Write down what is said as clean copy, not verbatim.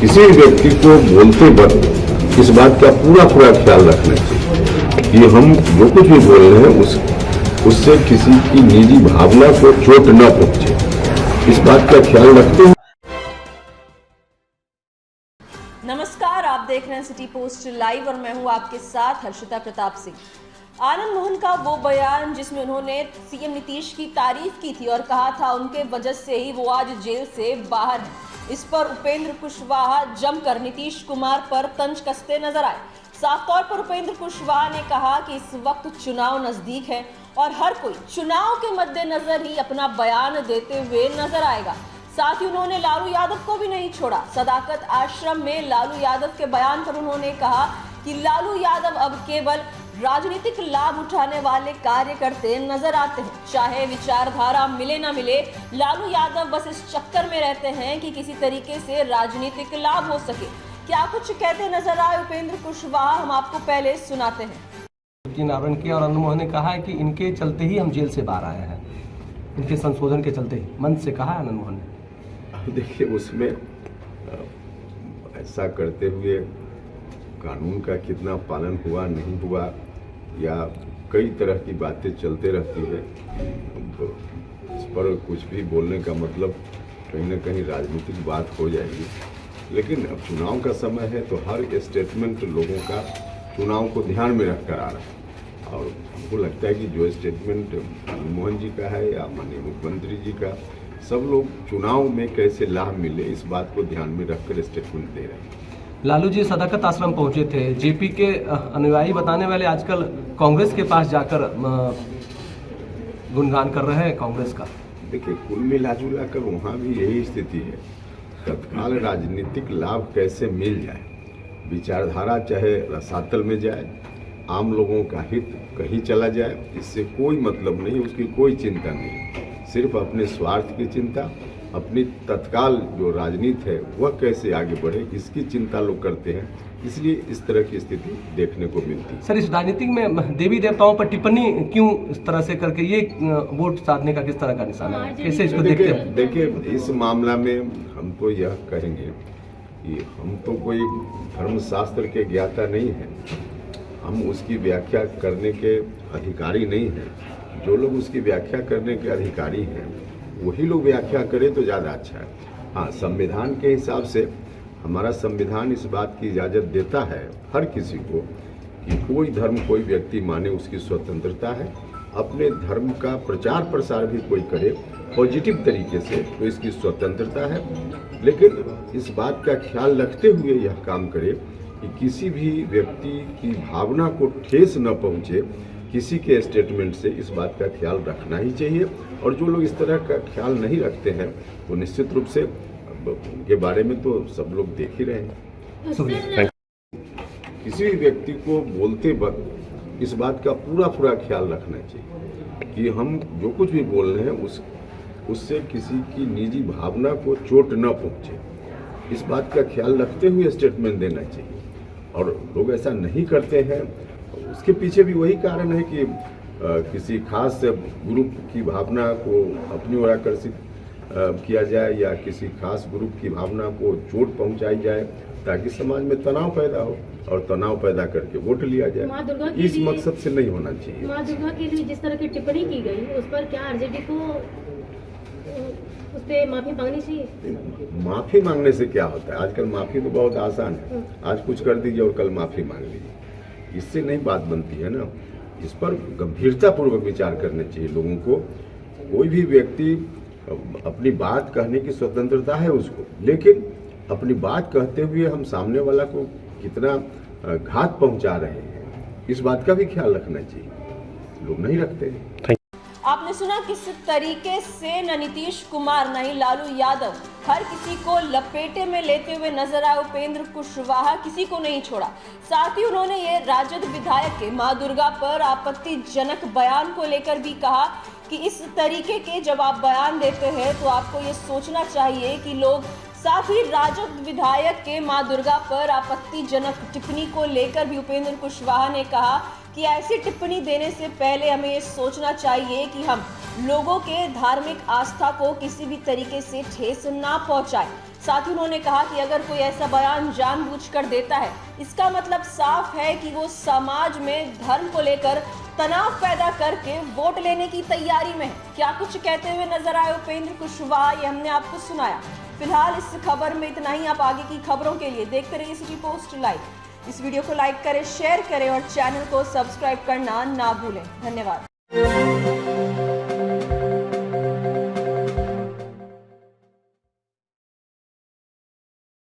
किसी भी व्यक्ति को बोलते वक्त इस बात का पूरा ख्याल रखना चाहिए कि हम जो कुछ भी बोल रहे हैं उससे किसी की निजी भावना को चोट न पहुंचे। इस बात का ख्याल रखते हुए। नमस्कार, आप देख रहे हैं सिटी पोस्ट लाइव और मैं हूं आपके साथ हर्षिता प्रताप सिंह। आनंद मोहन का वो बयान जिसमें उन्होंने सीएम नीतीश की तारीफ की थी और कहा था उनके वजह से ही वो आज जेल से बाहर हैं, इस पर उपेंद्र कुशवाहा जमकर नीतीश कुमार पर तंज कसते नजर आए। साफ तौर पर उपेंद्र कुशवाहा ने कहा कि इस वक्त चुनाव नजदीक है और हर कोई चुनाव के मद्देनजर ही अपना बयान देते हुए नजर आएगा। साथ ही उन्होंने लालू यादव को भी नहीं छोड़ा। सदाकत आश्रम में लालू यादव के बयान पर उन्होंने कहा कि लालू यादव अब केवल राजनीतिक लाभ उठाने वाले कार्यकर्ते नजर आते हैं, चाहे विचारधारा मिले ना मिले। लालू यादव बस इस चक्कर में रहते हैं कि किसी तरीके से राजनीतिक लाभ हो सके। क्या कुछ कहते नजर आए उपेंद्र कुशवाहा, हम आपको पहले सुनाते हैं। की नारायण किया और आनंद मोहन ने कहा है कि इनके चलते ही हम जेल से बाहर आए हैं, इनके संशोधन के चलते ही मंच से कहा आनंद मोहन ने। देखिए, उसमें ऐसा करते हुए कानून का कितना पालन हुआ नहीं हुआ या कई तरह की बातें चलते रहती है, इस पर कुछ भी बोलने का मतलब कहीं ना कहीं राजनीतिक बात हो जाएगी। लेकिन अब चुनाव का समय है तो हर स्टेटमेंट लोगों का चुनाव को ध्यान में रखकर आ रहा है और हमको लगता है कि जो स्टेटमेंट मनमोहन जी का है या माननीय मुख्यमंत्री जी का, सब लोग चुनाव में कैसे लाभ मिले इस बात को ध्यान में रखकर स्टेटमेंट दे रहे हैं। लालू जी सदाकत आश्रम पहुंचे थे। जेपी के अनुयायी बताने वाले आजकल कांग्रेस के पास जाकर गुणगान कर रहे हैं कांग्रेस का। देखिए, कुल मिला कर वहाँ भी यही स्थिति है, तत्काल राजनीतिक लाभ कैसे मिल जाए, विचारधारा चाहे रसातल में जाए, आम लोगों का हित कहीं चला जाए, इससे कोई मतलब नहीं, उसकी कोई चिंता नहीं। सिर्फ अपने स्वार्थ की चिंता, अपनी तत्काल जो राजनीति है वह कैसे आगे बढ़े इसकी चिंता लोग करते हैं, इसलिए इस तरह की स्थिति देखने को मिलती है। सर, इस राजनीति में देवी देवताओं पर टिप्पणी क्यों इस तरह से करके ये वोट साधने का किस तरह का निशाना है, कैसे इसको देखते हैं? देखिए, इस मामला में हम तो यह कहेंगे कि हम तो कोई धर्मशास्त्र के ज्ञाता नहीं हैं, हम उसकी व्याख्या करने के अधिकारी नहीं हैं। जो लोग उसकी व्याख्या करने के अधिकारी हैं वही लोग व्याख्या करें तो ज़्यादा अच्छा है। हाँ, संविधान के हिसाब से हमारा संविधान इस बात की इजाज़त देता है हर किसी को कि कोई धर्म कोई व्यक्ति माने, उसकी स्वतंत्रता है। अपने धर्म का प्रचार प्रसार भी कोई करे पॉजिटिव तरीके से तो इसकी स्वतंत्रता है, लेकिन इस बात का ख्याल रखते हुए यह काम करे कि किसी भी व्यक्ति की भावना को ठेस न पहुँचे। किसी के स्टेटमेंट से इस बात का ख्याल रखना ही चाहिए और जो लोग इस तरह का ख्याल नहीं रखते हैं वो निश्चित रूप से उनके बारे में तो सब लोग देख ही रहे हैं। किसी भी व्यक्ति को बोलते वक्त इस बात का पूरा ख्याल रखना चाहिए कि हम जो कुछ भी बोल रहे हैं उससे किसी की निजी भावना को चोट न पहुंचे। इस बात का ख्याल रखते हुए स्टेटमेंट देना चाहिए और लोग ऐसा नहीं करते हैं। उसके पीछे भी वही कारण है कि किसी खास ग्रुप की भावना को अपनी ओर आकर्षित किया जाए या किसी खास ग्रुप की भावना को चोट पहुंचाई जाए ताकि समाज में तनाव पैदा हो और तनाव पैदा करके वोट लिया जाए। इस मकसद से नहीं होना चाहिए। मां दुर्गा के लिए जिस तरह की टिप्पणी की गई उस पर क्या आरजेडी को उस पर माफी मांगनी चाहिए? माफी मांगने से क्या होता है? आजकल माफी तो बहुत आसान है, आज कुछ कर दीजिए और कल माफी मांग लीजिए, इससे नहीं बात बनती है ना। इस पर गंभीरता पूर्वक विचार करना चाहिए लोगों को। कोई भी व्यक्ति अपनी बात कहने की स्वतंत्रता है उसको, लेकिन अपनी बात कहते हुए हम सामने वाला को कितना घात पहुंचा रहे हैं इस बात का भी ख्याल रखना चाहिए, लोग नहीं रखते। आपने सुना किस तरीके से न नीतीश कुमार न ही लालू यादव हर किसी को लपेटे में लेते हुए नजर आए। उपेंद्र कुशवाहा किसी को नहीं छोड़ा। साथ ही उन्होंने ये राजद विधायक के मां दुर्गा पर आपत्तिजनक बयान को लेकर भी कहा कि इस तरीके के जब आप बयान देते हैं तो आपको ये सोचना चाहिए कि लोग। साथ ही राजद विधायक के मां दुर्गा पर आपत्तिजनक टिप्पणी को लेकर भी उपेंद्र कुशवाहा ने कहा कि ऐसी टिप्पणी देने से पहले हमें ये सोचना चाहिए कि हम लोगों के धार्मिक आस्था को किसी भी तरीके से ठेस ना पहुंचाए। साथ ही उन्होंने कहा कि अगर कोई ऐसा बयान जानबूझकर देता है, इसका मतलब साफ है कि वो समाज में धर्म को लेकर तनाव पैदा करके वोट लेने की तैयारी में है। क्या कुछ कहते हुए नजर आए उपेंद्र कुशवाहा, ये हमने आपको सुनाया। फिलहाल इस खबर में इतना ही। आप आगे की खबरों के लिए देखते रहिए सिटी पोस्ट लाइव। इस वीडियो को लाइक करें, शेयर करें और चैनल को सब्सक्राइब करना ना भूलें। धन्यवाद।